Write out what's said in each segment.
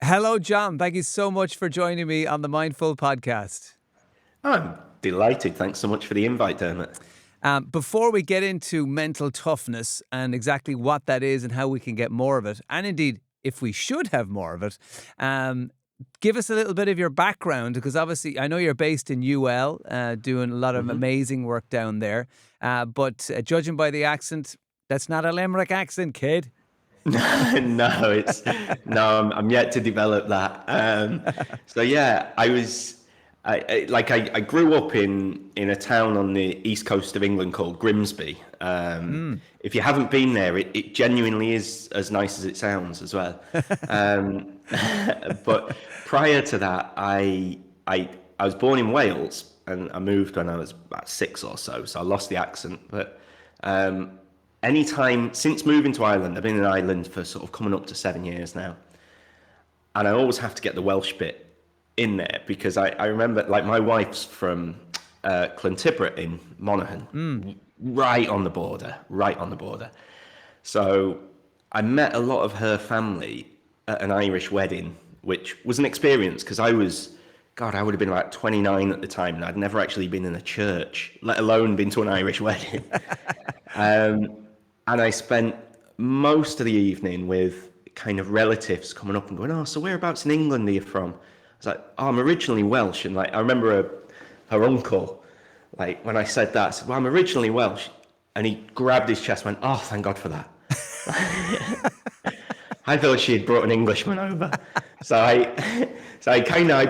Hello, John. Thank you so much for joining me on the Mindful podcast. I'm delighted. Thanks so much for the invite, Dermot. Before we get into mental toughness and exactly what that is and how we can get more of it, and indeed if we should have more of it, give us a little bit of your background, because obviously I know you're based in UL, doing a lot of amazing work down there. But judging by the accent, that's not a Limerick accent, kid. I'm yet to develop that. So yeah, I grew up in a town on the east coast of England called Grimsby. If you haven't been there, it genuinely is as nice as it sounds as well. But prior to that, I was born in Wales and I moved when I was about 6 or so. So I lost the accent, but anytime since moving to Ireland, I've been in Ireland for sort of coming up to 7 years now, and I always have to get the Welsh bit in there because I remember, like, my wife's from Clontibret in Monaghan, right on the border. So I met a lot of her family at an Irish wedding, which was an experience because I would have been about 29 at the time, and I'd never actually been in a church, let alone been to an Irish wedding. And I spent most of the evening with kind of relatives coming up and going, "Oh, so whereabouts in England are you from?" I was like, "Oh, I'm originally Welsh." And like, I remember her uncle, like, when I said that, I said, "Well, I'm originally Welsh." And he grabbed his chest and went, "Oh, thank God for that." I thought she had brought an Englishman over. So I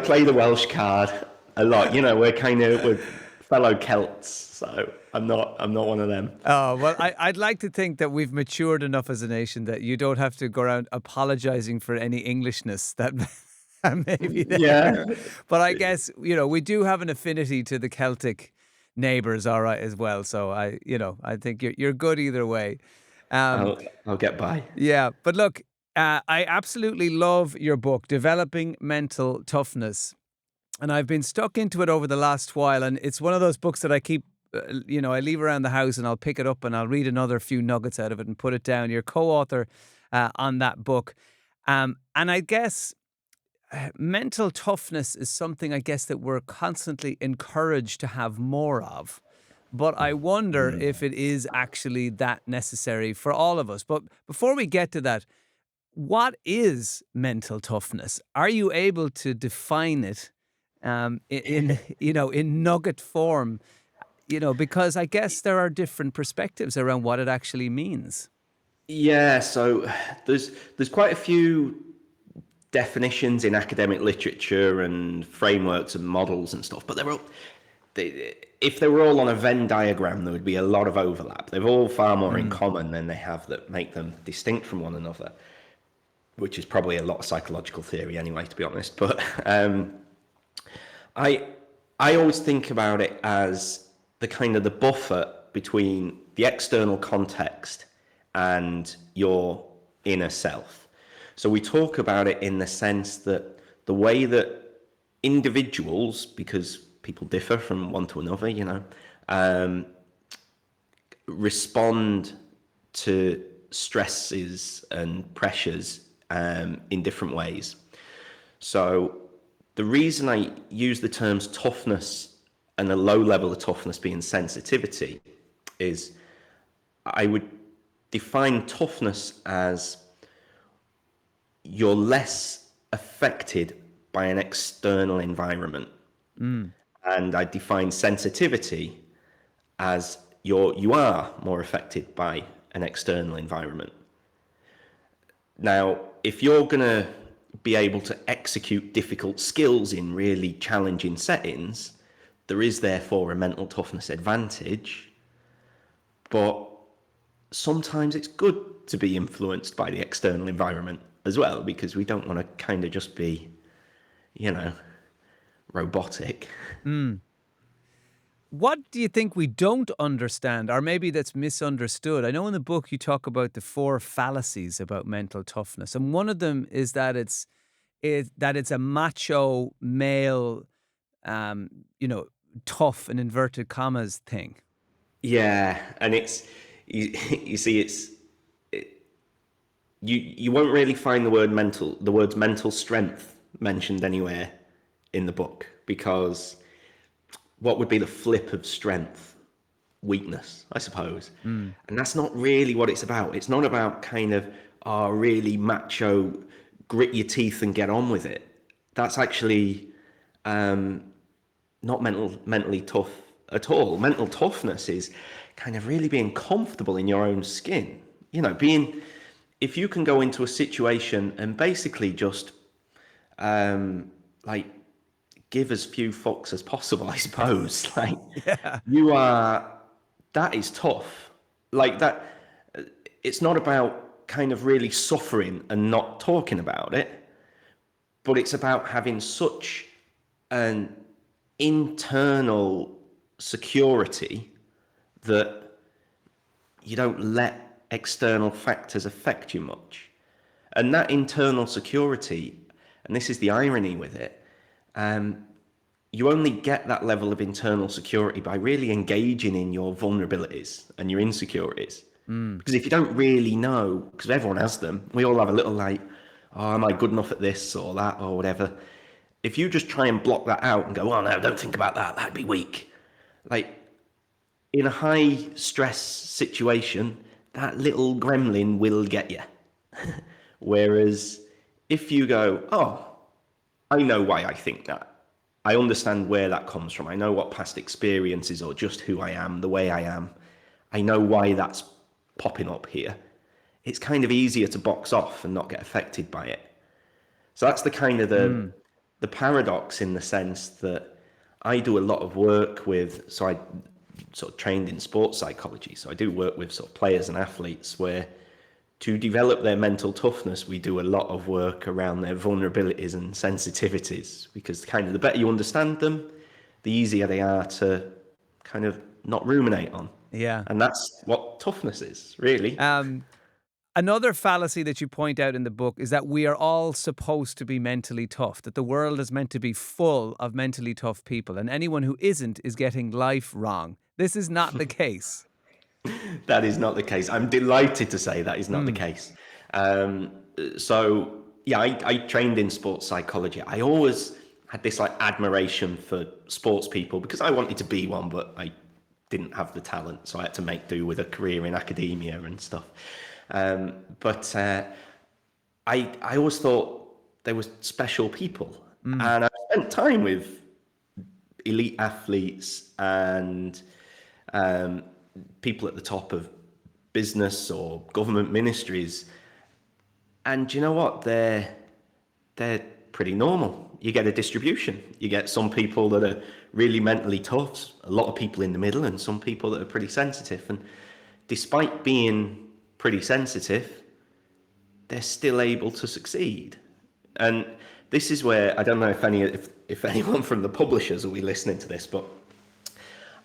play the Welsh card a lot. You know, we're fellow Celts, so I'm not one of them. Oh, well, I'd like to think that we've matured enough as a nation that you don't have to go around apologizing for any Englishness that may be there. Yeah. But I guess, we do have an affinity to the Celtic neighbours, all right, as well. So I think you're good either way. I'll get by. Yeah, but look, I absolutely love your book, Developing Mental Toughness. And I've been stuck into it over the last while, and it's one of those books that I keep, I leave around the house and I'll pick it up and I'll read another few nuggets out of it and put it down. You're co-author on that book. And I guess mental toughness is something, I guess, that we're constantly encouraged to have more of. But I wonder if it is actually that necessary for all of us. But before we get to that, what is mental toughness? Are you able to define it in nugget form? Because I guess there are different perspectives around what it actually means. Yeah, so there's quite a few definitions in academic literature and frameworks and models and stuff, but if they were all on a Venn diagram, there would be a lot of overlap. They've all far more in common than they have that make them distinct from one another, which is probably a lot of psychological theory anyway, to be honest. But I always think about it as the buffer between the external context and your inner self. So we talk about it in the sense that the way that individuals, because people differ from one to another, respond to stresses and pressures in different ways. So the reason I use the terms toughness and a low level of toughness being sensitivity is I would define toughness as you're less affected by an external environment. And I define sensitivity as you are more affected by an external environment. Now, if you're going to be able to execute difficult skills in really challenging settings, there is therefore a mental toughness advantage. But sometimes it's good to be influenced by the external environment as well, because we don't want to just be, robotic. What do you think we don't understand, or maybe that's misunderstood? I know in the book you talk about the 4 fallacies about mental toughness, and one of them is that it's a macho male, tough in inverted commas thing. Yeah, and you see, you won't really find the words mental strength mentioned anywhere in the book, because what would be the flip of strength? Weakness, I suppose. Mm. And that's not really what it's about. It's not about kind of, really macho, grit your teeth and get on with it. That's actually not mentally tough at all. Mental toughness is kind of really being comfortable in your own skin. You know, if you can go into a situation and basically just like give as few fucks as possible, I suppose. Like, Yeah. that is tough. Like that, it's not about kind of really suffering and not talking about it, but it's about having such an internal security that you don't let external factors affect you much. And that internal security, and this is the irony with it, you only get that level of internal security by really engaging in your vulnerabilities and your insecurities. Because if you don't really know, because everyone has them, we all have a little like, oh, am I good enough at this or that or whatever? If you just try and block that out and go, oh no, don't think about that, that'd be weak. Like, in a high stress situation, that little gremlin will get you. Whereas if you go, oh, I know why I think that. I understand where that comes from. I know what past experiences or just who I am, the way I am. I know why that's popping up here. It's kind of easier to box off and not get affected by it. So that's the kind of the paradox, in the sense that I do a lot of work with, so I sort of trained in sports psychology. So I do work with sort of players and athletes where, to develop their mental toughness, we do a lot of work around their vulnerabilities and sensitivities, because kind of the better you understand them, the easier they are to kind of not ruminate on. Yeah. And that's what toughness is, really. Another fallacy that you point out in the book is that we are all supposed to be mentally tough, that the world is meant to be full of mentally tough people, and anyone who isn't is getting life wrong. This is not the case. That is not the case. I'm delighted to say that is not the case. So yeah, I trained in sports psychology. I always had this like admiration for sports people because I wanted to be one, but I didn't have the talent, so I had to make do with a career in academia and stuff. But I always thought they were special people, and I spent time with elite athletes and people at the top of business or government ministries, and you know what? They're pretty normal. You get a distribution. You get some people that are really mentally tough, a lot of people in the middle, and some people that are pretty sensitive. And despite being pretty sensitive, they're still able to succeed. And this is where I don't know if anyone from the publishers will be listening to this, but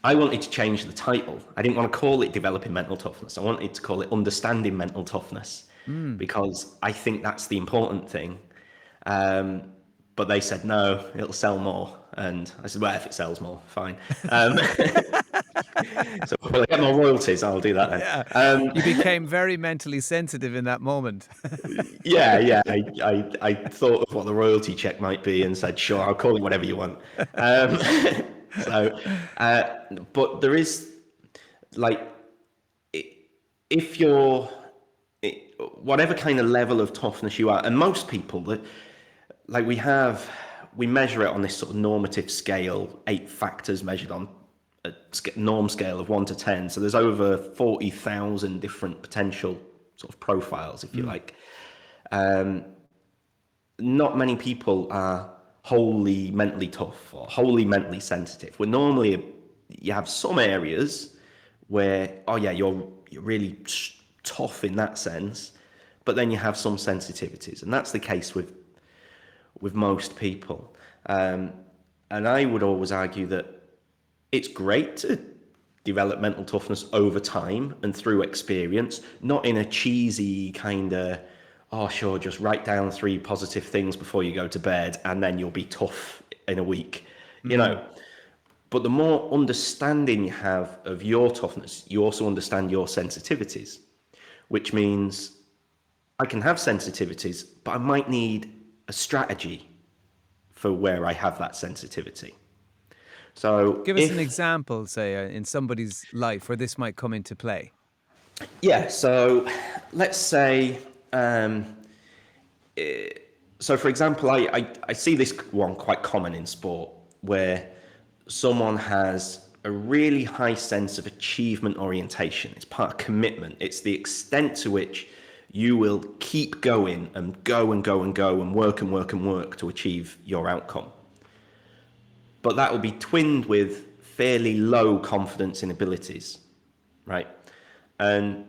I wanted to change the title. I didn't want to call it Developing Mental Toughness. I wanted to call it Understanding Mental Toughness, because I think that's the important thing. But they said, no, it'll sell more. And I said, well, if it sells more, fine. So when I get more royalties, I'll do that then. Yeah. You became very mentally sensitive in that moment. Yeah. I thought of what the royalty check might be and said, sure, I'll call it whatever you want. But there is, like, if you're, whatever kind of level of toughness you are, and most people that, like, we measure it on this sort of normative scale, 8 factors measured on a norm scale of 1 to 10. So there's over 40,000 different potential sort of profiles, if you like. Not many people are wholly mentally tough or wholly mentally sensitive. We're normally, you have some areas where, oh yeah, you're really tough in that sense, but then you have some sensitivities, and that's the case with most people. And I would always argue that it's great to develop mental toughness over time and through experience, not in a cheesy kind of, oh sure, just write down 3 positive things before you go to bed and then you'll be tough in a week, you know. But the more understanding you have of your toughness, you also understand your sensitivities, which means I can have sensitivities, but I might need a strategy for where I have that sensitivity. So Give us an if, example, say, in somebody's life where this might come into play. yeah, so let's say, um, so for example, I see this one quite common in sport where someone has a really high sense of achievement orientation. It's part of commitment. It's the extent to which you will keep going and go and go and go and work and work and work to achieve your outcome. But that will be twinned with fairly low confidence in abilities, right? And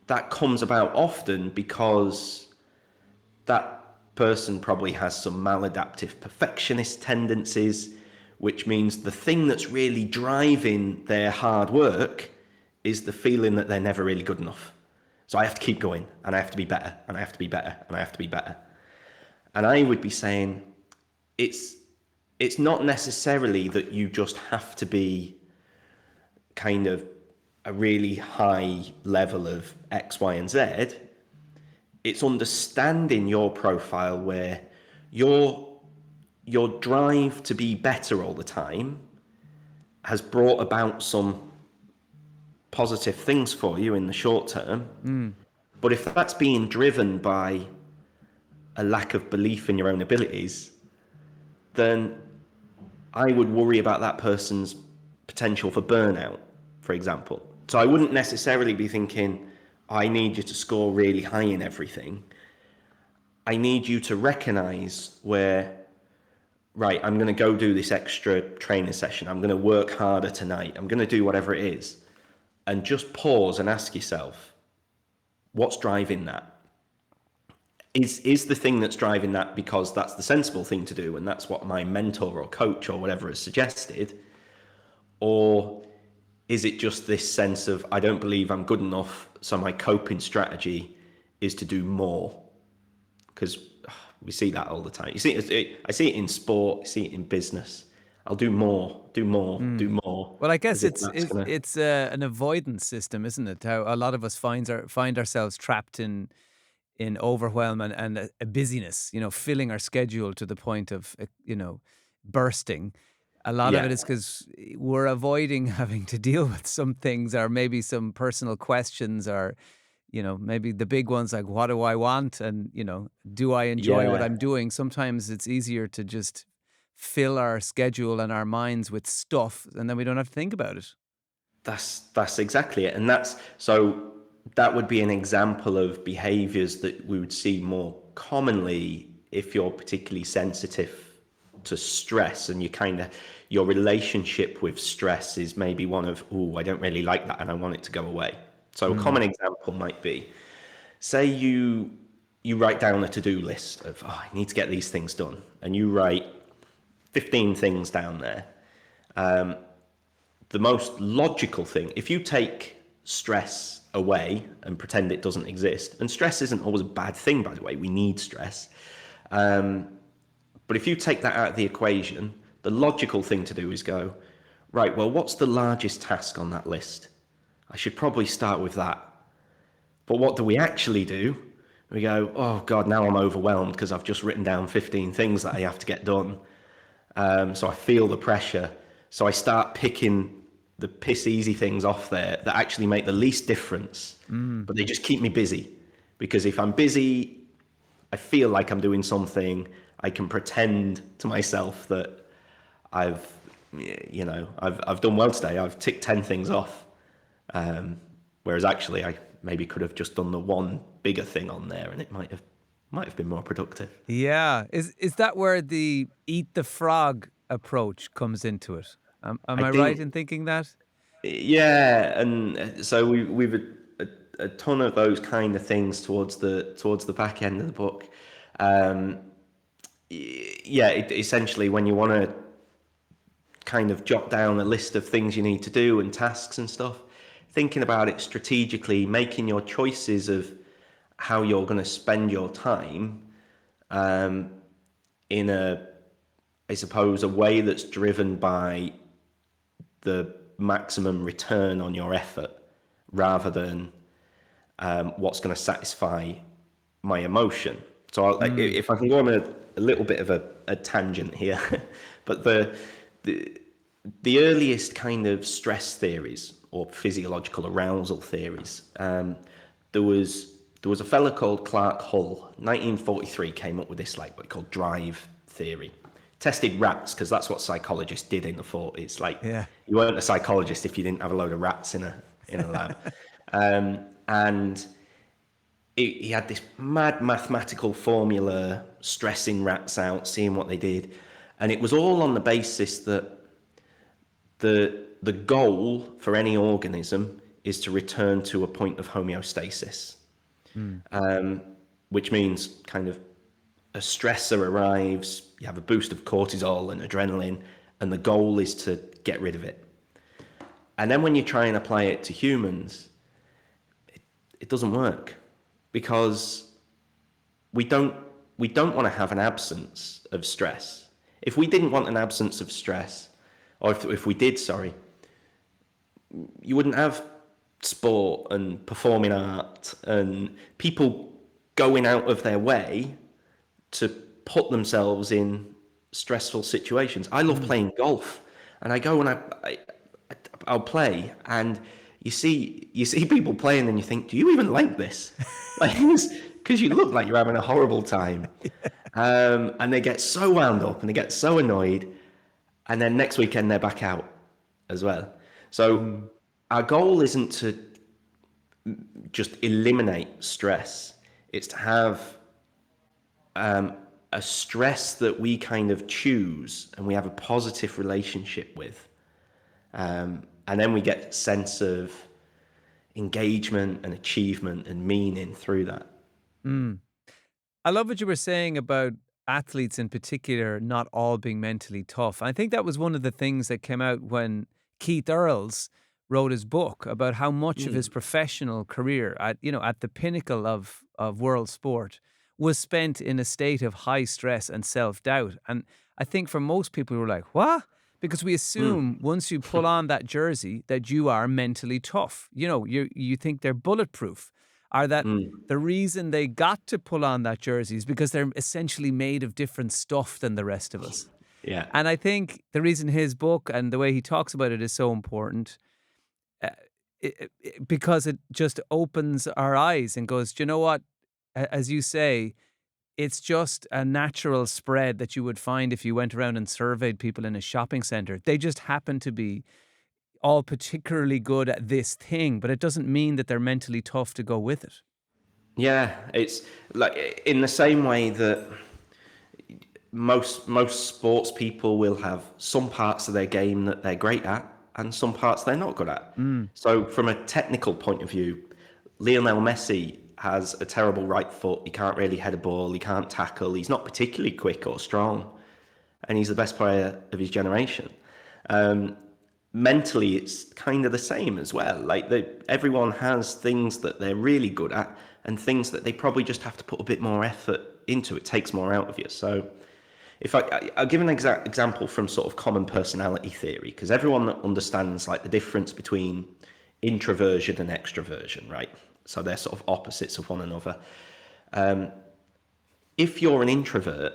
that comes about often because that person probably has some maladaptive perfectionist tendencies, which means the thing that's really driving their hard work is the feeling that they're never really good enough. So I have to keep going, and I have to be better, and I have to be better, and I have to be better. And I would be saying it's it's not necessarily that you just have to be kind of a really high level of X, Y, and Z. It's understanding your profile where your drive to be better all the time has brought about some positive things for you in the short term. But if that's being driven by a lack of belief in your own abilities, then I would worry about that person's potential for burnout, for example. So I wouldn't necessarily be thinking, I need you to score really high in everything. I need you to recognize where, right, I'm going to go do this extra training session. I'm going to work harder tonight. I'm going to do whatever it is. And just pause and ask yourself, what's driving that? Is the thing that's driving that because that's the sensible thing to do and that's what my mentor or coach or whatever has suggested? Or is it just this sense of, I don't believe I'm good enough, so my coping strategy is to do more? Because we see that all the time. I see it in sport, I see it in business. I'll do more, do more, do more, Well, I as guess if that's gonna. it's an avoidance system, isn't it? How a lot of us find ourselves trapped in overwhelm and a busyness, filling our schedule to the point of, bursting. A lot of Yeah, it is because we're avoiding having to deal with some things or maybe some personal questions or, maybe the big ones like, what do I want? And, do I enjoy what yeah, I'm doing? Sometimes it's easier to just fill our schedule and our minds with stuff and then we don't have to think about it. that's exactly it, and that's so. That would be an example of behaviors that we would see more commonly if you're particularly sensitive to stress and your relationship with stress is maybe one of, oh, I don't really like that and I want it to go away. So a Mm. common example might be, say you write down a to-do list of, oh, I need to get these things done, and you write 15 things down there. The most logical thing, if you take stress away and pretend it doesn't exist, and stress isn't always a bad thing, by the way, we need stress. But if you take that out of the equation, the logical thing to do is go, right, well, what's the largest task on that list? I should probably start with that. But what do we actually do? We go, oh God, now I'm overwhelmed because I've just written down 15 things that I have to get done. So I feel the pressure. So I start picking the piss easy things off there that actually make the least difference, but they just keep me busy. Because if I'm busy, I feel like I'm doing something. I can pretend to myself that I've, I've done well today. I've ticked 10 things off. Whereas actually, I maybe could have just done the one bigger thing on there, and it might have been more productive. Yeah. Is that where the eat the frog approach comes into it? Am I I right think, in thinking that? yeah, and so we've a ton of those kind of things towards the back end of the book. Um, yeah, essentially when you want to kind of jot down a list of things you need to do and tasks and stuff, thinking about it strategically, making your choices of how you're going to spend your time in I suppose, a way that's driven by the maximum return on your effort rather than what's going to satisfy my emotion. So if I can go on a little bit of a tangent here, but the earliest kind of stress theories or physiological arousal theories, there was a fella called Clark Hull, 1943, came up with this like what he called drive theory. Tested rats, because that's what psychologists did in the 40s. Like, Yeah. you weren't a psychologist if you didn't have a load of rats in a lab. And he had this mad mathematical formula, stressing rats out, seeing what they did, and it was all on the basis that the goal for any organism is to return to a point of homeostasis, which means kind of a stressor arrives, you have a boost of cortisol and adrenaline, and the goal is to get rid of it. And then when you try and apply it to humans, it doesn't work, because we don't want to have an absence of stress. If we didn't want an absence of stress, or if we did, sorry, you wouldn't have sport and performing art and people going out of their way to put themselves in stressful situations. I love playing golf, and I go and I'll play, and you see people playing, and you think, do you even like this? Like, because you look like you're having a horrible time. And they get so wound up and they get so annoyed, and then next weekend they're back out as well. So our goal isn't to just eliminate stress. It's to have a stress that we kind of choose and we have a positive relationship with. And then we get a sense of engagement and achievement and meaning through that. I love what you were saying about athletes in particular not all being mentally tough. I think that was one of the things that came out when Keith Earls wrote his book about how much of his professional career at the pinnacle of world sport was spent in a state of high stress and self-doubt. And I think for most people who are like, what? Because we assume once you pull on that jersey that you are mentally tough. You think they're bulletproof. Or that the reason they got to pull on that jersey is because they're essentially made of different stuff than the rest of us. Yeah. And I think the reason his book and the way he talks about it is so important, because it just opens our eyes and goes, do you know what? As you say, it's just a natural spread that you would find if you went around and surveyed people in a shopping center. They just happen to be all particularly good at this thing, but it doesn't mean that they're mentally tough to go with it. Yeah, it's like in the same way that most sports people will have some parts of their game that they're great at and some parts they're not good at. So from a technical point of view, Lionel Messi has a terrible right foot. He can't really head a ball. He can't tackle. He's not particularly quick or strong, and he's the best player of his generation. Mentally, it's kind of the same as well. Like everyone has things that they're really good at and things that they probably just have to put a bit more effort into. It takes more out of you. So if I'll give an example from sort of common personality theory, because everyone understands like the difference between introversion and extroversion, right? So they're sort of opposites of one another. If you're an introvert,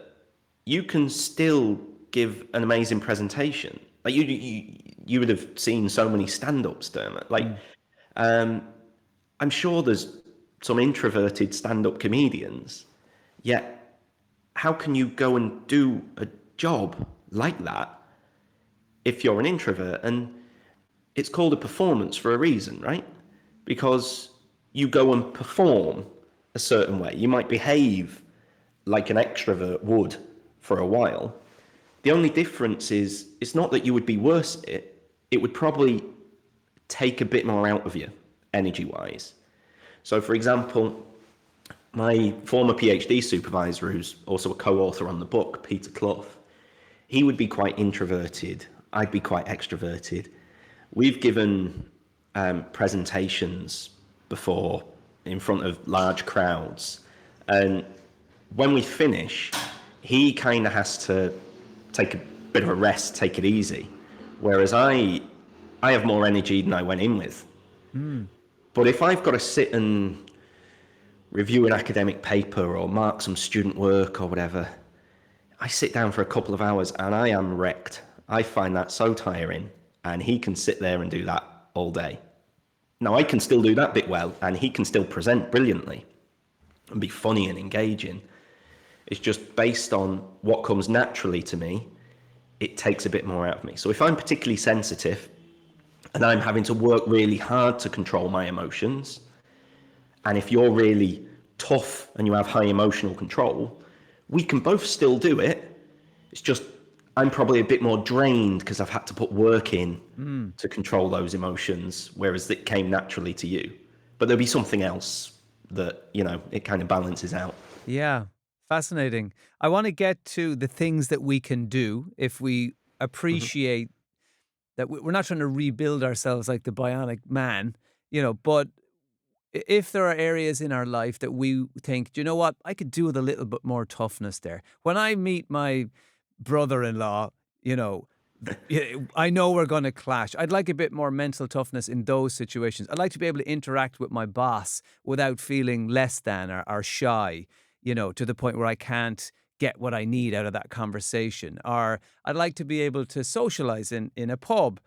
you can still give an amazing presentation. Like you would have seen so many stand-ups, Dermot. Like, I'm sure there's some introverted stand-up comedians, yet how can you go and do a job like that if you're an introvert? And it's called a performance for a reason, right? Because you go and perform a certain way. You might behave like an extrovert would for a while. The only difference is it's not that you would be worse at it. It would probably take a bit more out of you, energy-wise. So, for example, my former PhD supervisor, who's also a co-author on the book, Peter Clough, he would be quite introverted. I'd be quite extroverted. We've given presentations before in front of large crowds, and when we finish, he kind of has to take a bit of a rest, take it easy, whereas I have more energy than I went in with. But if I've got to sit and review an academic paper or mark some student work or whatever, I sit down for a couple of hours and I am wrecked. I find that so tiring, and he can sit there and do that all day. Now, I can still do that bit well, and he can still present brilliantly and be funny and engaging. It's just based on what comes naturally to me, it takes a bit more out of me. So if I'm particularly sensitive and I'm having to work really hard to control my emotions, and if you're really tough and you have high emotional control, we can both still do it. It's just I'm probably a bit more drained because I've had to put work in to control those emotions, whereas it came naturally to you. But there'll be something else that, it kind of balances out. Yeah, fascinating. I want to get to the things that we can do if we Hmm. appreciate that we're not trying to rebuild ourselves like the bionic man, but if there are areas in our life that we think, do you know what, I could do with a little bit more toughness there. When I meet my brother-in-law, I know we're going to clash. I'd like a bit more mental toughness in those situations. I'd like to be able to interact with my boss without feeling less than or shy, to the point where I can't get what I need out of that conversation. Or I'd like to be able to socialize in a pub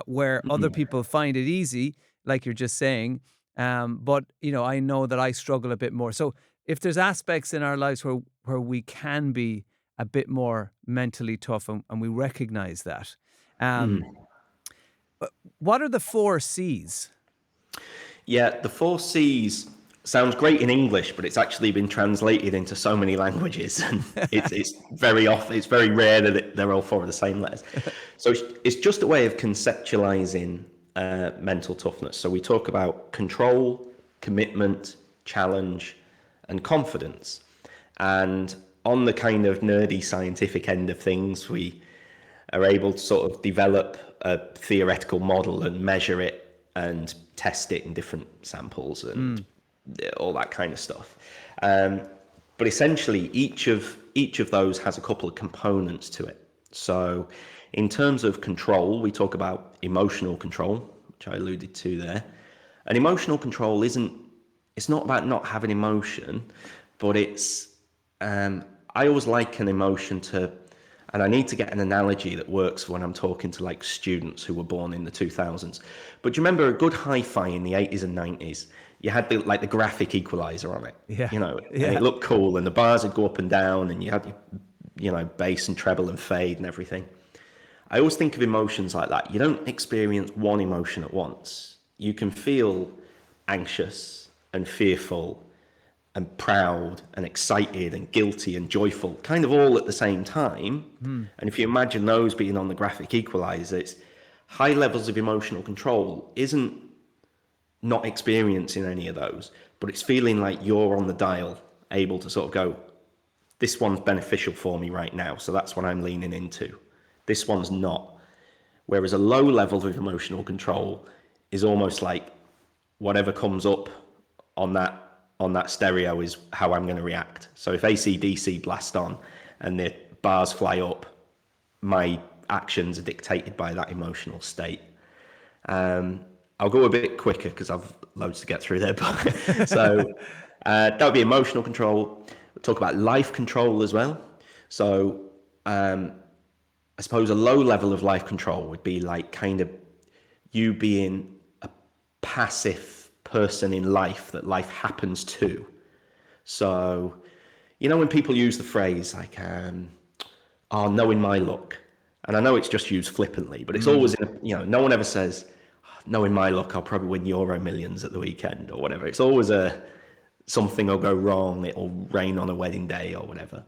where other people find it easy, like you're just saying. But I know that I struggle a bit more. So if there's aspects in our lives where we can be a bit more mentally tough, and we recognize that. Um, what are the 4 C's? Yeah, the 4 C's sounds great in English, but it's actually been translated into so many languages, and it's very rare that they're all 4 of the same letters. So it's just a way of conceptualizing mental toughness. So we talk about control, commitment, challenge, and confidence. And on the kind of nerdy scientific end of things, we are able to sort of develop a theoretical model and measure it and test it in different samples and all that kind of stuff. But essentially, each of those has a couple of components to it. So, in terms of control, we talk about emotional control, which I alluded to there. And emotional control it's not about not having emotion, but I always like an emotion to, and I need to get an analogy that works when I'm talking to like students who were born in the 2000s. But do you remember a good hi-fi in the 80s and 90s? You had the graphic equalizer on it, Yeah, and yeah. it looked cool, and the bars would go up and down, and you had bass and treble and fade and everything. I always think of emotions like that. You don't experience one emotion at once. You can feel anxious and fearful and proud and excited and guilty and joyful, kind of all at the same time. And if you imagine those being on the graphic equalizer, it's high levels of emotional control isn't not experiencing any of those, but it's feeling like you're on the dial, able to sort of go, this one's beneficial for me right now, so that's what I'm leaning into. This one's not. Whereas a low level of emotional control is almost like whatever comes up on that stereo is how I'm going to react. So if AC/DC blast on and the bars fly up, my actions are dictated by that emotional state. I'll go a bit quicker because I've loads to get through there. But so that would be emotional control. We'll talk about life control as well. So I suppose a low level of life control would be like kind of you being a passive person in life that life happens to. So, when people use the phrase like, oh, knowing my luck, and I know it's just used flippantly, but it's always, no one ever says, knowing my luck, I'll probably win Euro Millions at the weekend or whatever. It's always something will go wrong, it'll rain on a wedding day or whatever.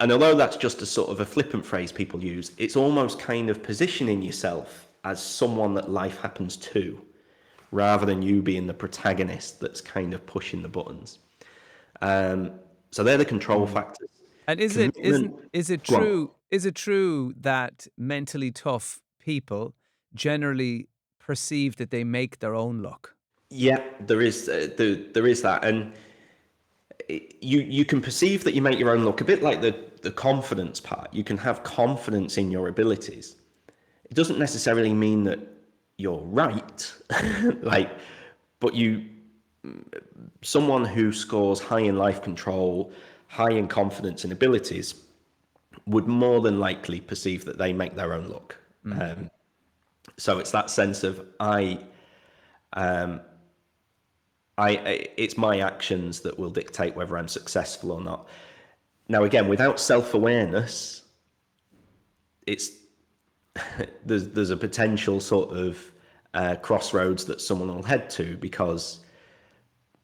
And although that's just a sort of a flippant phrase people use, it's almost kind of positioning yourself as someone that life happens to, rather than you being the protagonist that's kind of pushing the buttons. So they're the control factors. And Commitment. is it Go on. true that mentally tough people generally perceive that they make their own luck? Yeah, there is there is that, and you can perceive that you make your own luck, a bit like the confidence part. You can have confidence in your abilities. It doesn't necessarily mean that you're right, like, but someone who scores high in life control, high in confidence and abilities would more than likely perceive that they make their own luck. So it's that sense of it's my actions that will dictate whether I'm successful or not. Now, again, without self-awareness, it's there's a potential sort of crossroads that someone will head to, because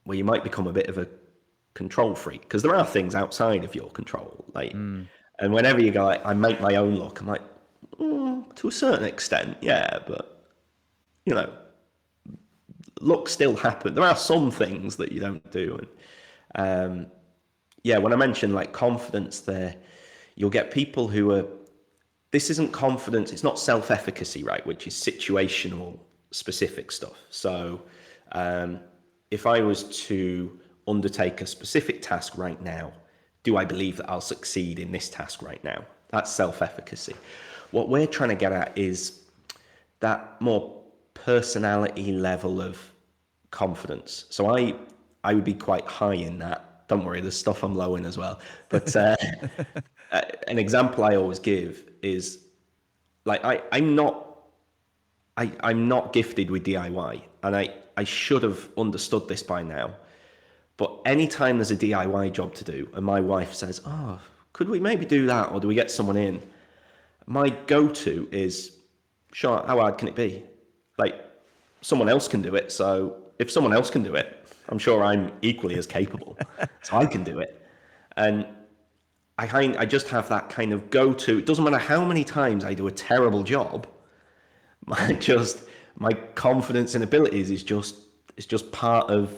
you might become a bit of a control freak, because there are things outside of your control. And whenever you go, I make my own luck, I'm like, to a certain extent, yeah, but luck still happens. There are some things that you don't do. And when I mention like confidence there, you'll get people who are, this isn't confidence, it's not self-efficacy, right, which is situational specific stuff. So if I was to undertake a specific task right now, do I believe that I'll succeed in this task right now? That's self-efficacy. What we're trying to get at is that more personality level of confidence. So I would be quite high in that. Don't worry, there's stuff I'm low in as well. But an example I always give is, like, I'm not gifted with DIY, and I should have understood this by now. But anytime there's a DIY job to do and my wife says, oh, could we maybe do that, or do we get someone in? My go-to is, sure, how hard can it be? Like, someone else can do it, so if someone else can do it, I'm sure I'm equally as capable, so I can do it. And I just have that kind of go-to. It doesn't matter how many times I do a terrible job, my confidence and abilities is just part of,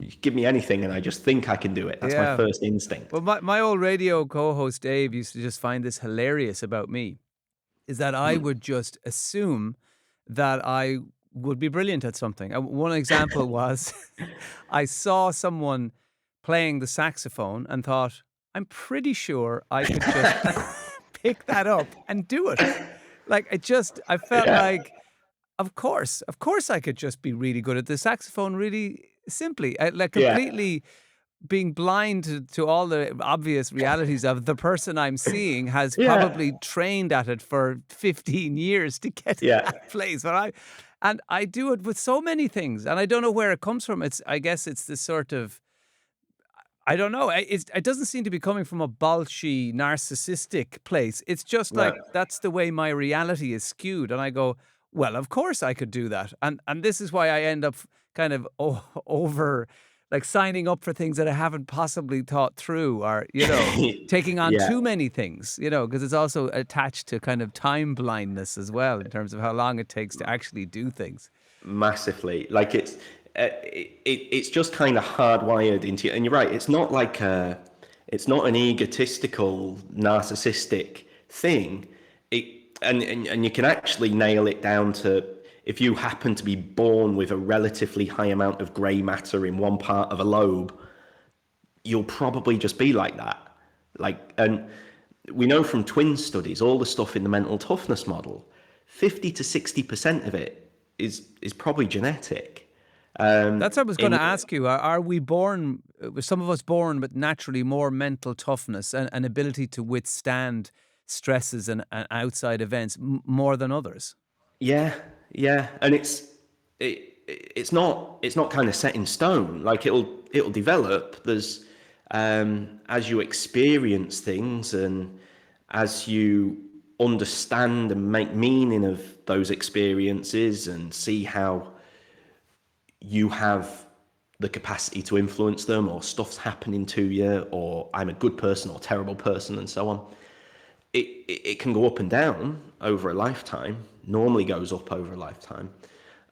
you give me anything and I just think I can do it. That's my first instinct. Well, my old radio co-host Dave used to just find this hilarious about me, is that I would just assume that I would be brilliant at something. One example was I saw someone playing the saxophone and thought, I'm pretty sure I could just pick that up and do it. Like, I felt like, of course I could just be really good at the saxophone, really simply, like completely being blind to all the obvious realities of the person I'm seeing has probably trained at it for 15 years to get to that place. But I do it with so many things, and I don't know where it comes from. I guess it's this sort of, I don't know. It doesn't seem to be coming from a bolshy, narcissistic place. It's just like, that's the way my reality is skewed. And I go, well, of course I could do that. And this is why I end up kind of over, like, signing up for things that I haven't possibly thought through, or, taking on too many things, because it's also attached to kind of time blindness as well, in terms of how long it takes to actually do things. Massively. Like, it's just kind of hardwired into you. And you're right, it's not like it's not an egotistical, narcissistic thing. And you can actually nail it down to, if you happen to be born with a relatively high amount of grey matter in one part of a lobe, you'll probably just be like that. Like, and we know from twin studies, all the stuff in the mental toughness model, 50 to 60% of it is probably genetic. That's what I was going to ask you. Are we born, some of us born with naturally more mental toughness and an ability to withstand stresses and outside events more than others? Yeah, and it's not kind of set in stone. Like, it'll develop. There's as you experience things and as you understand and make meaning of those experiences and see how you have the capacity to influence them, or stuff's happening to you, or I'm a good person or terrible person, and so on. It can go up and down over a lifetime, normally goes up over a lifetime.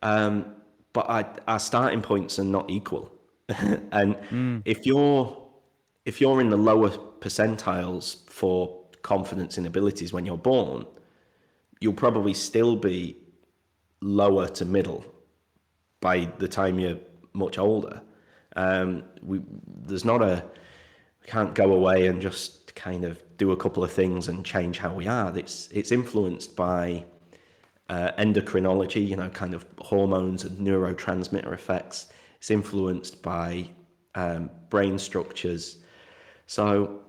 But our starting points are not equal. And if you're in the lower percentiles for confidence and abilities when you're born, you'll probably still be lower to middle by the time you're much older. We can't go away and just kind of do a couple of things and change how we are. It's influenced by endocrinology, kind of hormones and neurotransmitter effects. It's influenced by brain structures. So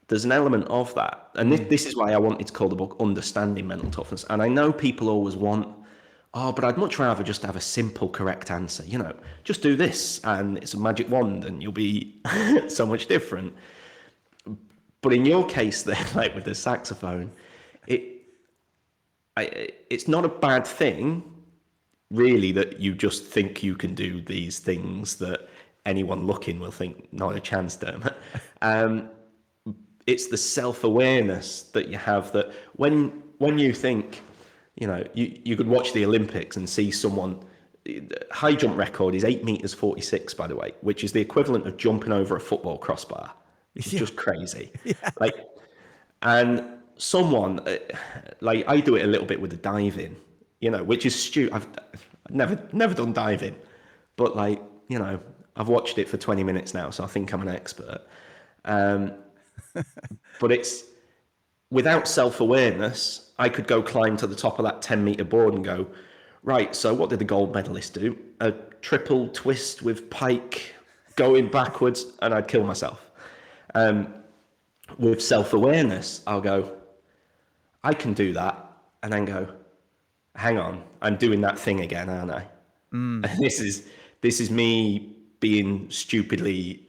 there's an element of that. And this is why I wanted to call the book Understanding Mental Toughness. And I know people always want, oh, but I'd much rather just have a simple, correct answer. You know, just do this and it's a magic wand and you'll be so much different. But in your case there, like with the saxophone, it's not a bad thing, really, that you just think you can do these things that anyone looking will think, not a chance, Dermot. It's the self-awareness that you have that when you think, you know, you could watch the Olympics and see someone, high jump record is 8 meters 46, by the way, which is the equivalent of jumping over a football crossbar, which is just crazy. Like, and someone, like I do it a little bit with the diving, you know, which is stupid. I've never done diving, but like, you know, I've watched it for 20 minutes now, so I think I'm an expert. But it's without self-awareness, I could go climb to the top of that 10-meter board and go, right, so what did the gold medalist do? A triple twist with pike going backwards, and I'd kill myself. With self-awareness, I'll go, I can do that, and then go, hang on, I'm doing that thing again, aren't I? And this is me being stupidly,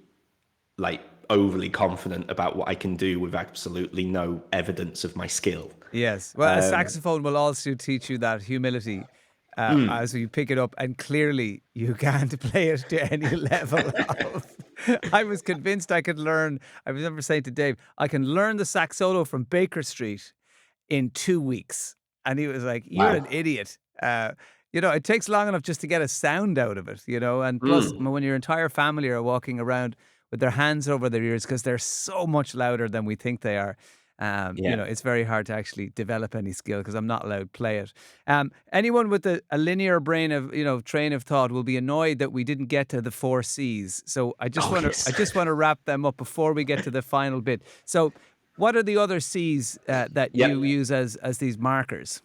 like, overly confident about what I can do with absolutely no evidence of my skill. Yes. Well, a saxophone will also teach you that humility as you pick it up, and clearly you can't play it to any level of. I was convinced I could learn. I was never saying to Dave, I can learn the sax solo from Baker Street in 2 weeks. And he was like, you're an idiot. You know, it takes long enough just to get a sound out of it, you know, and plus when your entire family are walking around with their hands over their ears because they're so much louder than we think they are. You know, it's very hard to actually develop any skill because I'm not allowed to play it. Anyone with a linear brain of, you know, train of thought will be annoyed that we didn't get to the 4 C's. So I just want to wrap them up before we get to the final bit. So what are the other C's that you use as these markers?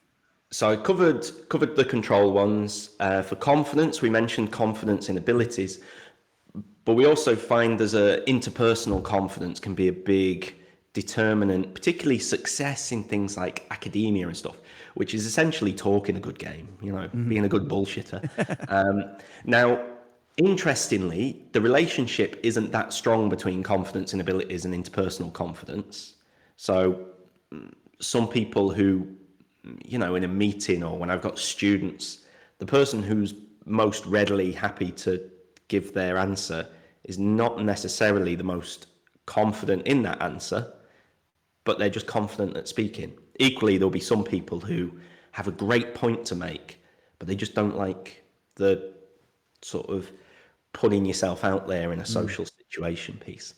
So I covered the control ones. For confidence, we mentioned confidence in abilities, but we also find there's interpersonal confidence can be a big determinant, particularly success in things like academia and stuff, which is essentially talking a good game, you know, being a good bullshitter. Now, interestingly, the relationship isn't that strong between confidence in abilities and interpersonal confidence. So some people who, you know, in a meeting or when I've got students, the person who's most readily happy to give their answer is not necessarily the most confident in that answer, but they're just confident at speaking. Equally, there'll be some people who have a great point to make, but they just don't like the sort of putting yourself out there in a social situation piece.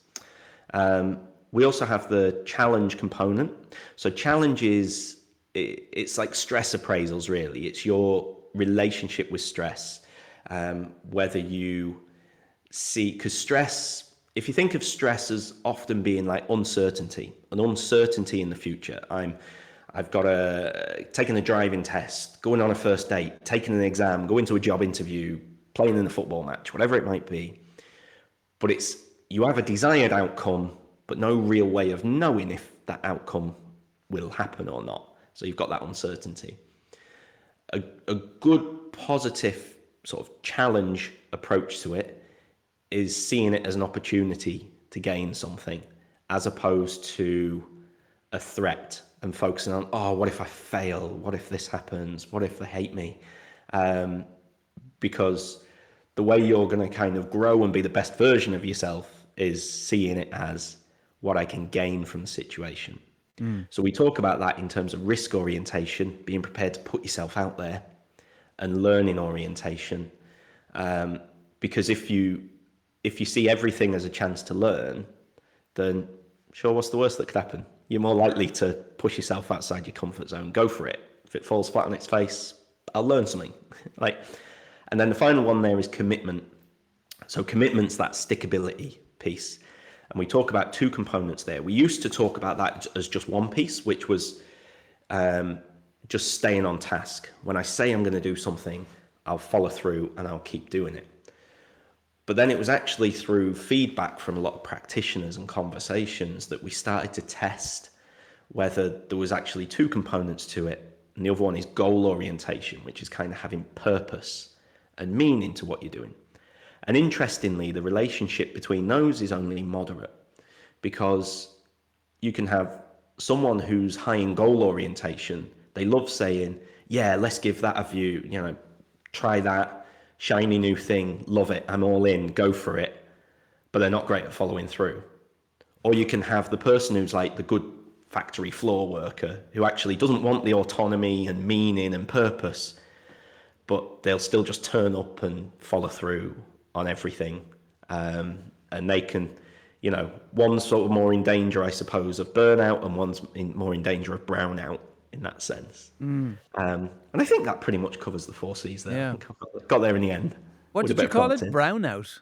We also have the challenge component. So challenge is, it's like stress appraisals, really. It's your relationship with stress. Whether you see, because stress, if you think of stress as often being like uncertainty, an uncertainty in the future. I've got taking a driving test, going on a first date, taking an exam, going to a job interview, playing in a football match, whatever it might be. But you have a desired outcome, but no real way of knowing if that outcome will happen or not. So you've got that uncertainty. A good positive sort of challenge approach to it is seeing it as an opportunity to gain something, as opposed to a threat and focusing on, oh, what if I fail? What if this happens? What if they hate me? Because the way you're going to kind of grow and be the best version of yourself is seeing it as what I can gain from the situation. So we talk about that in terms of risk orientation, being prepared to put yourself out there, and learning orientation. Because if you see everything as a chance to learn, then sure, what's the worst that could happen? You're more likely to push yourself outside your comfort zone. Go for it. If it falls flat on its face, I'll learn something. And then the final one there is commitment. So commitment's that stickability piece. And we talk about 2 components there. We used to talk about that as just one piece, which was just staying on task. When I say I'm going to do something, I'll follow through and I'll keep doing it. But then it was actually through feedback from a lot of practitioners and conversations that we started to test whether there was actually two components to it. And the other one is goal orientation, which is kind of having purpose and meaning to what you're doing. And interestingly, the relationship between those is only moderate, because you can have someone who's high in goal orientation. They love saying, yeah, let's give that a view, try that shiny new thing, love it, I'm all in, go for it. But they're not great at following through. Or you can have the person who's like the good factory floor worker who actually doesn't want the autonomy and meaning and purpose, but they'll still just turn up and follow through on everything. And they can, one's sort of more in danger, I suppose, of burnout, and one's more in danger of brownout in that sense. And I think that pretty much covers the 4 C's there. Yeah. I think I've got there in the end. What did you call it? Brownout?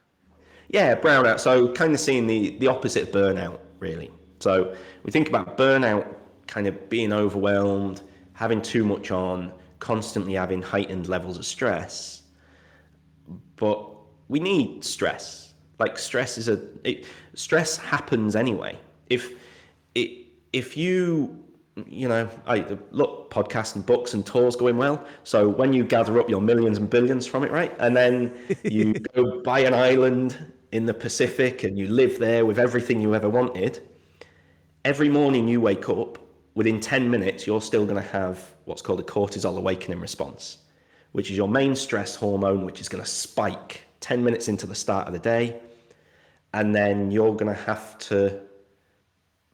Yeah, brownout. So kind of seeing the opposite of burnout, really. So we think about burnout kind of being overwhelmed, having too much on, constantly having heightened levels of stress. But we need stress. Like stress stress happens anyway. If you look, podcasts and books and tours going well. So when you gather up your millions and billions from it, right? And then you go buy an island in the Pacific and you live there with everything you ever wanted. Every morning you wake up, within 10 minutes, you're still going to have what's called a cortisol awakening response, which is your main stress hormone, which is going to spike 10 minutes into the start of the day. And then you're going to have to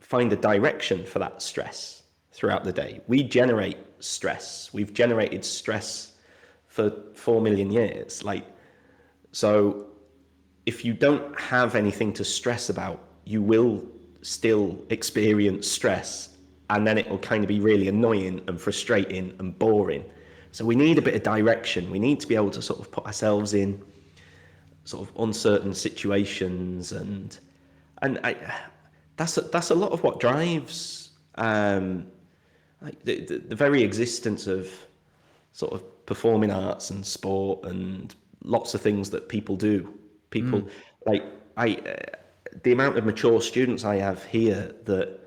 find a direction for that stress throughout the day. We generate stress. We've generated stress for 4 million years. So if you don't have anything to stress about, you will still experience stress, and then it will kind of be really annoying and frustrating and boring. So we need a bit of direction. We need to be able to sort of put ourselves in sort of uncertain situations, and that's a lot of what drives the very existence of sort of performing arts and sport and lots of things that people do. People the amount of mature students I have here that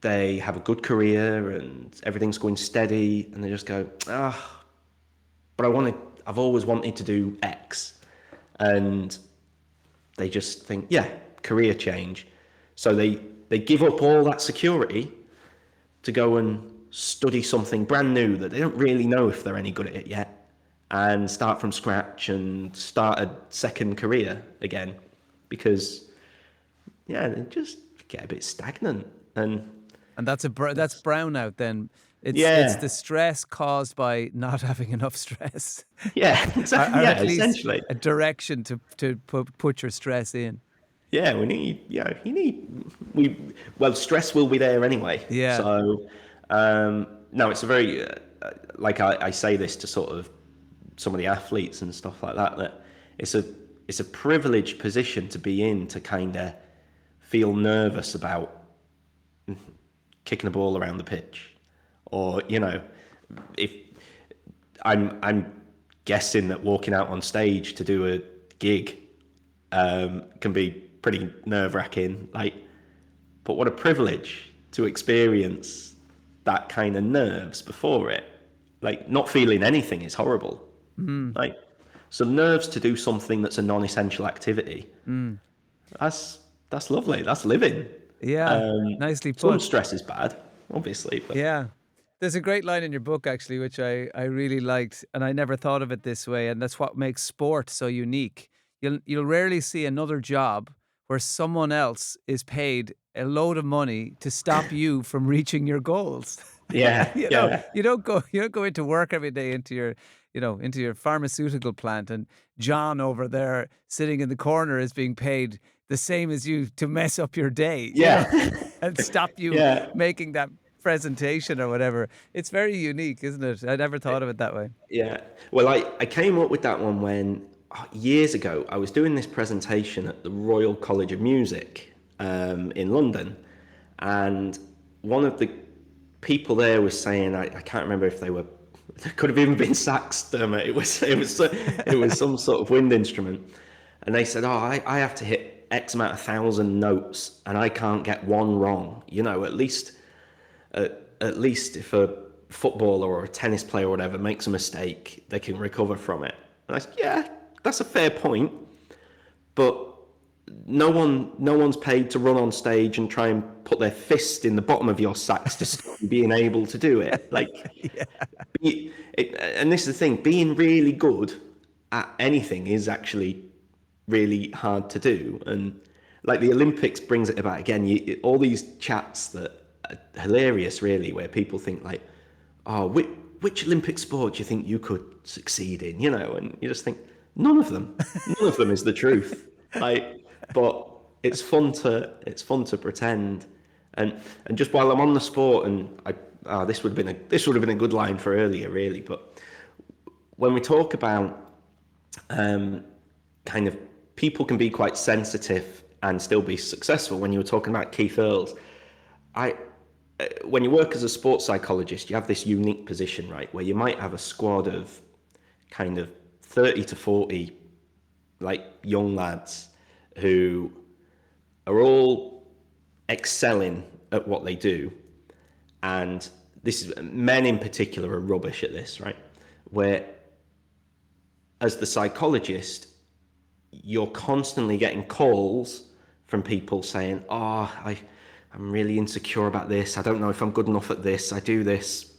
they have a good career and everything's going steady, and they just go, but I've always wanted to do X. And they just think, career change. So they give up all that security to go and study something brand new that they don't really know if they're any good at it yet, and start from scratch and start a second career again, because they just get a bit stagnant. And that's brownout then. It's the stress caused by not having enough stress. Yeah, exactly. Or at least essentially a direction to put your stress in. Yeah, stress will be there anyway. Yeah. So, no, it's a very, I say this to sort of some of the athletes and stuff like that it's a privileged position to be in, to kind of feel nervous about kicking a ball around the pitch. Or, if I'm guessing that walking out on stage to do a gig can be pretty nerve-wracking. But what a privilege to experience that kind of nerves before it. Not feeling anything is horrible. So nerves to do something that's a non-essential activity. That's lovely. That's living. Yeah, nicely put. Some stress is bad, obviously. But yeah. There's a great line in your book, actually, which I really liked, and I never thought of it this way, and that's what makes sport so unique. You'll rarely see another job where someone else is paid a load of money to stop you from reaching your goals. Yeah, you don't go into work every day into your pharmaceutical plant, and John over there sitting in the corner is being paid the same as you to mess up your day. And stop you making that presentation or whatever. It's very unique, isn't it? I never thought of it that way. Yeah. Well, I came up with that one when years ago I was doing this presentation at the Royal College of Music in London, and one of the people there was saying, I can't remember if they could have even been sax. It was some sort of wind instrument, And they said, oh, I have to hit X amount of 1,000 notes and I can't get one wrong. At least if a footballer or a tennis player or whatever makes a mistake, they can recover from it. And I said, yeah, that's a fair point. But no one's paid to run on stage and try and put their fist in the bottom of your sax to stop you being able to do it. And this is the thing, being really good at anything is actually really hard to do. And like the Olympics brings it about again, all these chats that are hilarious really, where people think like, oh, which Olympic sport do you think you could succeed in? And you just think, none of them is the truth. But it's fun to pretend. And just while I'm on the sport, and this would have been a good line for earlier, really. But when we talk about kind of people can be quite sensitive and still be successful. When you were talking about Keith Earls, when you work as a sports psychologist, you have this unique position, right, where you might have a squad of kind of 30 to 40 like young lads who are all excelling at what they do. And men in particular are rubbish at this, right? Where as the psychologist, you're constantly getting calls from people saying, oh, I'm really insecure about this. I don't know if I'm good enough at this. I do this.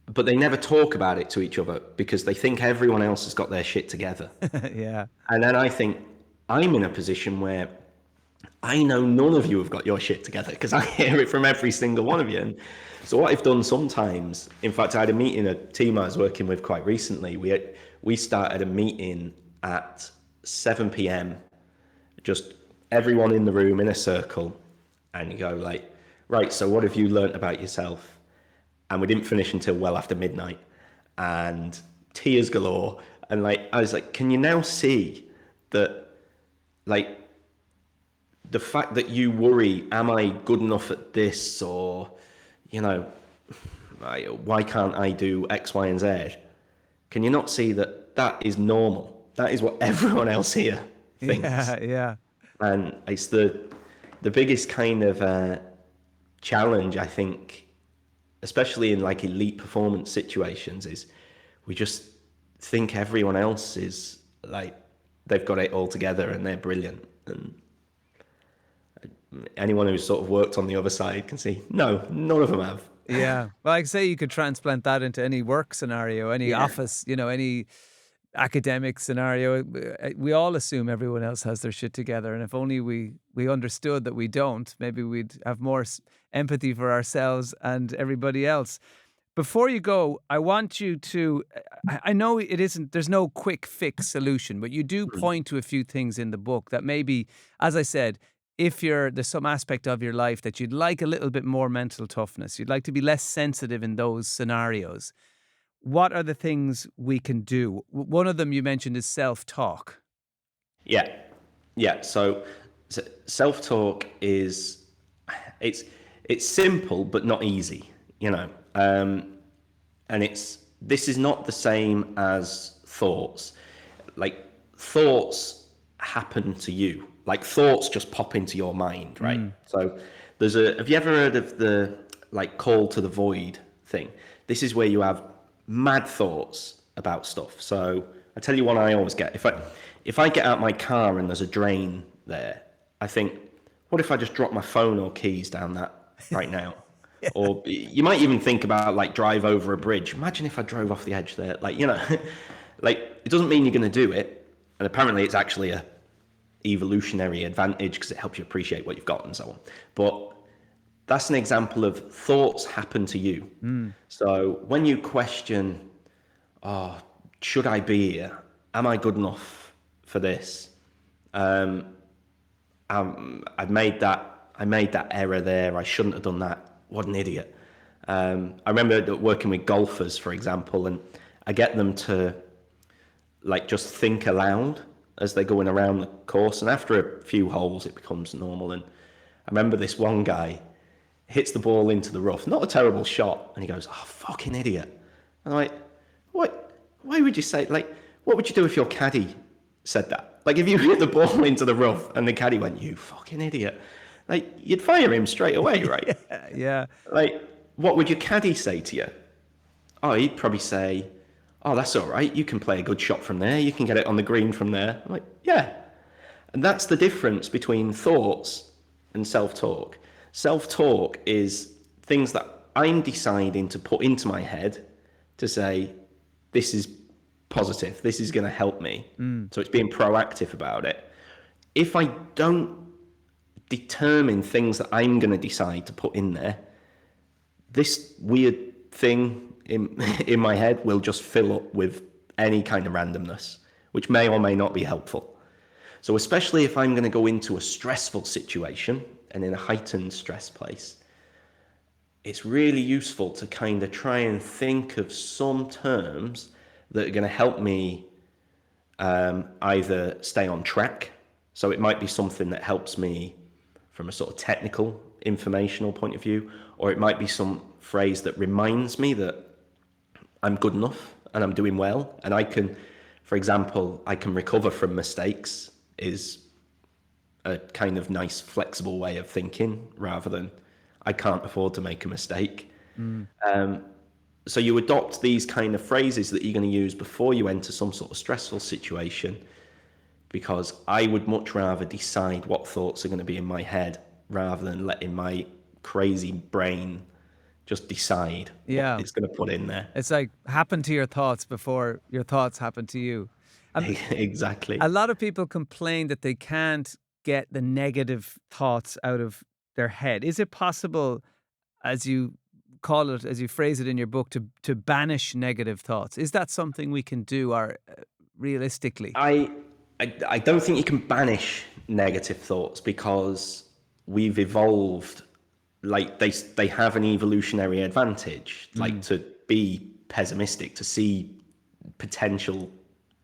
But they never talk about it to each other because they think everyone else has got their shit together. Yeah. And then I think I'm in a position where I know none of you have got your shit together because I hear it from every single one of you. And so what I've done sometimes, in fact, I had a meeting, a team I was working with quite recently. We started a meeting at 7 p.m, just everyone in the room in a circle, and you go like, right, so what have you learnt about yourself? And we didn't finish until well after midnight, and tears galore. And like, I was like, can you now see that, like, the fact that you worry, am I good enough at this? Or, why can't I do X, Y, and Z? Can you not see that is normal? That is what everyone else here thinks. Yeah. And it's the biggest kind of challenge, I think, especially in like elite performance situations, is we just think everyone else is like, they've got it all together and they're brilliant. And anyone who's sort of worked on the other side can see, no, none of them have. Yeah. Well, like I say, you could transplant that into any work scenario, any office, any academic scenario. We all assume everyone else has their shit together. And if only we understood that we don't, maybe we'd have more empathy for ourselves and everybody else. Before you go, I want you to, I know there's no quick fix solution, but you do point to a few things in the book that maybe, as I said, if there's some aspect of your life that you'd like a little bit more mental toughness, you'd like to be less sensitive in those scenarios, what are the things we can do? One of them you mentioned is self-talk. Yeah. So self-talk is, it's simple, but not easy, and this is not the same as thoughts. Like, thoughts happen to you. Like, thoughts just pop into your mind, right? So have you ever heard of the like call to the void thing? This is where you have mad thoughts about stuff. So I tell you one I always get. If I get out my car and there's a drain there, I think, what if I just drop my phone or keys down that right now? Yeah. Or you might even think about like drive over a bridge. Imagine if I drove off the edge there. Like, like, it doesn't mean you're going to do it. And apparently it's actually a evolutionary advantage because it helps you appreciate what you've got and so on. But that's an example of thoughts happen to you. So when you question, oh, should I be here? Am I good enough for this? I made that error there. I shouldn't have done that. What an idiot. I remember working with golfers, for example, and I get them to like just think aloud as they're going around the course. And after a few holes, it becomes normal. And I remember this one guy hits the ball into the rough, not a terrible shot. And he goes, oh, fucking idiot. And I'm like, what? Why would you say, like, what would you do if your caddy said that. Like if you hit the ball into the rough and the caddy went, "You fucking idiot," like you'd fire him straight away, right? Yeah. Like, what would your caddy say to you? Oh, he'd probably say, "Oh, that's all right. You can play a good shot from there. You can get it on the green from there." I'm like, yeah. And that's the difference between thoughts and self-talk. Self-talk is things that I'm deciding to put into my head to say, this is positive, this is going to help me. So it's being proactive about it. If I don't determine things that I'm going to decide to put in there, this weird thing in my head will just fill up with any kind of randomness, which may or may not be helpful. So especially if I'm going to go into a stressful situation and in a heightened stress place, it's really useful to kind of try and think of some terms that are going to help me either stay on track. So it might be something that helps me from a sort of technical, informational point of view, or it might be some phrase that reminds me that I'm good enough and I'm doing well. And I can, for example, I can recover from mistakes is a kind of nice, flexible way of thinking rather than I can't afford to make a mistake. So you adopt these kind of phrases that you're going to use before you enter some sort of stressful situation, because I would much rather decide what thoughts are going to be in my head rather than letting my crazy brain just decide what it's going to put in there. It's like happen to your thoughts before your thoughts happen to you. Exactly. A lot of people complain that they can't get the negative thoughts out of their head. Is it possible, as you call it, as you phrase it in your book, to banish negative thoughts? Is that something we can do, or realistically? I don't think you can banish negative thoughts, because we've evolved, like they have an evolutionary advantage, like to be pessimistic, to see potential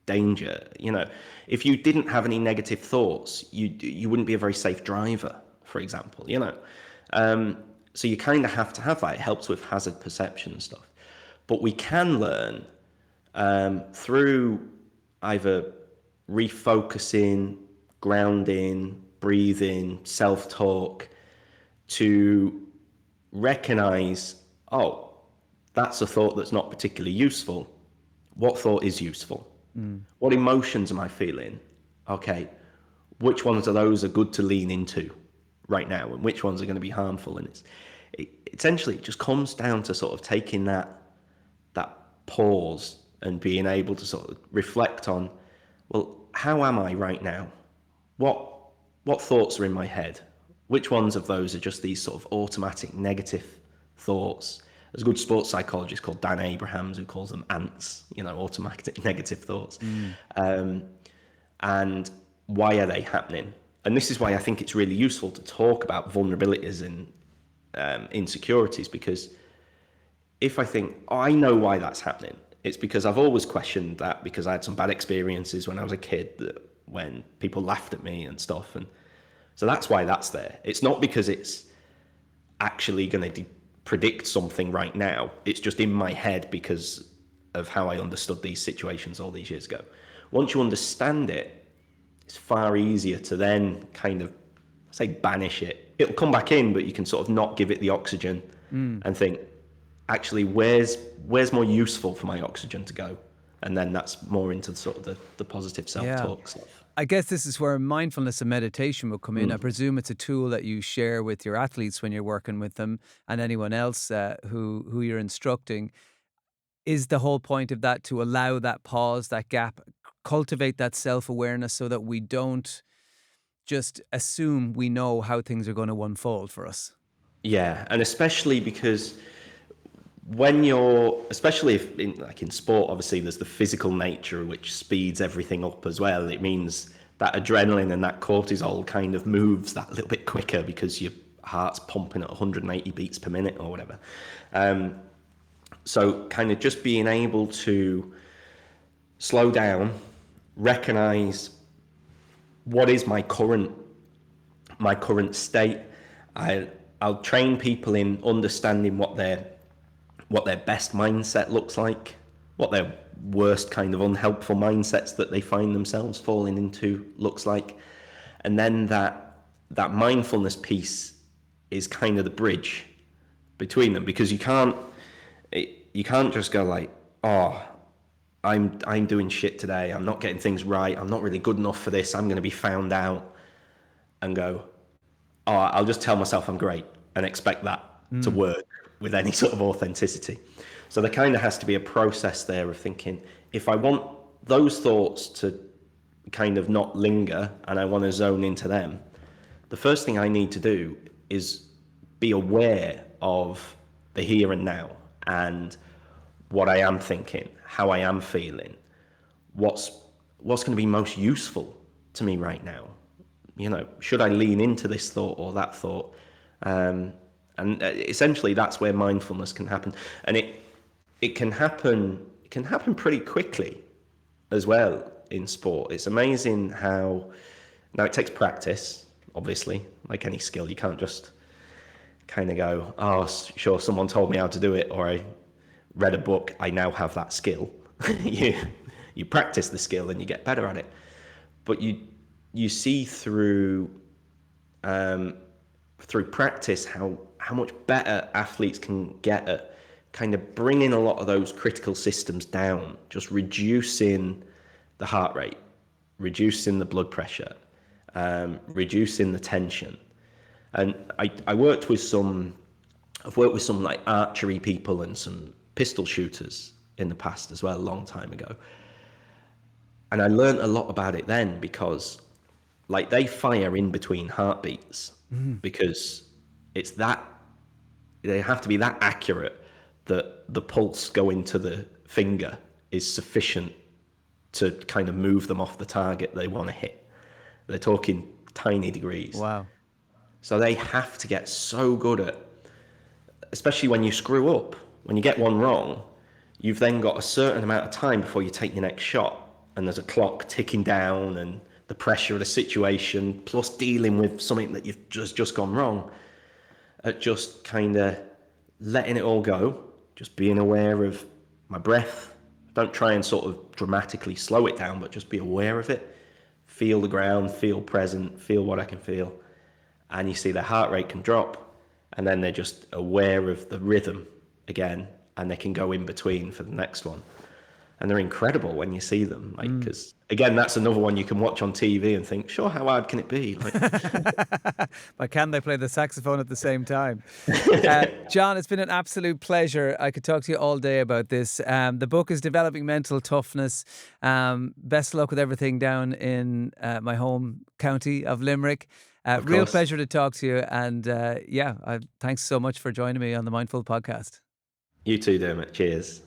danger. You know, if you didn't have any negative thoughts, you wouldn't be a very safe driver, for example, you know. So you kind of have to have that. It helps with hazard perception and stuff. But we can learn through either refocusing, grounding, breathing, self-talk, to recognize, oh, that's a thought that's not particularly useful. What thought is useful? What emotions am I feeling? Okay, which ones of those are good to lean into right now, and which ones are going to be harmful? And essentially, it just comes down to sort of taking that pause and being able to sort of reflect on, well, how am I right now? What thoughts are in my head? Which ones of those are just these sort of automatic negative thoughts? There's a good sports psychologist called Dan Abrahams who calls them ants, you know, automatic negative thoughts. And why are they happening? And this is why I think it's really useful to talk about vulnerabilities and insecurities, because if I think, oh, I know why that's happening, it's because I've always questioned that, because I had some bad experiences when I was a kid, that when people laughed at me and stuff. And so that's why that's there. It's not because it's actually going to predict something right now. It's just in my head because of how I understood these situations all these years ago. Once you understand it, it's far easier to then kind of, say, banish it. It'll come back in, but you can sort of not give it the oxygen and think, actually, where's more useful for my oxygen to go? And then that's more into sort of the positive self-talk stuff. I guess this is where mindfulness and meditation will come in. I presume it's a tool that you share with your athletes when you're working with them, and anyone else who you're instructing. Is the whole point of that to allow that pause, that gap, cultivate that self-awareness so that we don't just assume we know how things are going to unfold for us? Yeah, and especially because especially if in sport, obviously there's the physical nature which speeds everything up as well. It means that adrenaline and that cortisol kind of moves that little bit quicker because your heart's pumping at 180 beats per minute or whatever. So kind of just being able to slow down, recognize what is my current state. I'll train people in understanding what their best mindset looks like, what their worst kind of unhelpful mindsets that they find themselves falling into looks like. And then that mindfulness piece is kind of the bridge between them, because you can't just go like, oh, I'm doing shit today, I'm not getting things right, I'm not really good enough for this, I'm going to be found out, and go, oh, I'll just tell myself I'm great and expect that to work with any sort of authenticity. So there kind of has to be a process there of thinking, if I want those thoughts to kind of not linger and I want to zone into them, the first thing I need to do is be aware of the here and now, and what I am thinking, how I am feeling, what's going to be most useful to me right now. You know, should I lean into this thought or that thought? And essentially, that's where mindfulness can happen, and it can happen pretty quickly as well in sport. It's amazing how, now it takes practice, obviously, like any skill. You can't just kind of go, oh, sure, someone told me how to do it, or I read a book, I now have that skill. you practice the skill and you get better at it. But you see through practice how much better athletes can get at kind of bringing a lot of those critical systems down, just reducing the heart rate, reducing the blood pressure, reducing the tension. And I've worked with some like archery people and some pistol shooters in the past as well, a long time ago. And I learned a lot about it then, because like they fire in between heartbeats, because they have to be that accurate that the pulse going to the finger is sufficient to kind of move them off the target they want to hit. They're talking tiny degrees. Wow. So they have to get so good at, especially when you screw up, when you get one wrong, you've then got a certain amount of time before you take your next shot, and there's a clock ticking down, and the pressure of the situation, plus dealing with something that you've just gone wrong, at just kind of letting it all go, just being aware of my breath. Don't try and sort of dramatically slow it down, but just be aware of it. Feel the ground, feel present, feel what I can feel. And you see their heart rate can drop, and then they're just aware of the rhythm again, and they can go in between for the next one. And they're incredible when you see them, like, because again, that's another one you can watch on TV and think, sure, how hard can it be? Like, but can they play the saxophone at the same time? John, it's been an absolute pleasure. I could talk to you all day about this. The book is Developing Mental Toughness. Best of luck with everything down in my home county of Limerick. Real pleasure to talk to you. And thanks so much for joining me on the Mindful podcast. You too, Dermot. Cheers.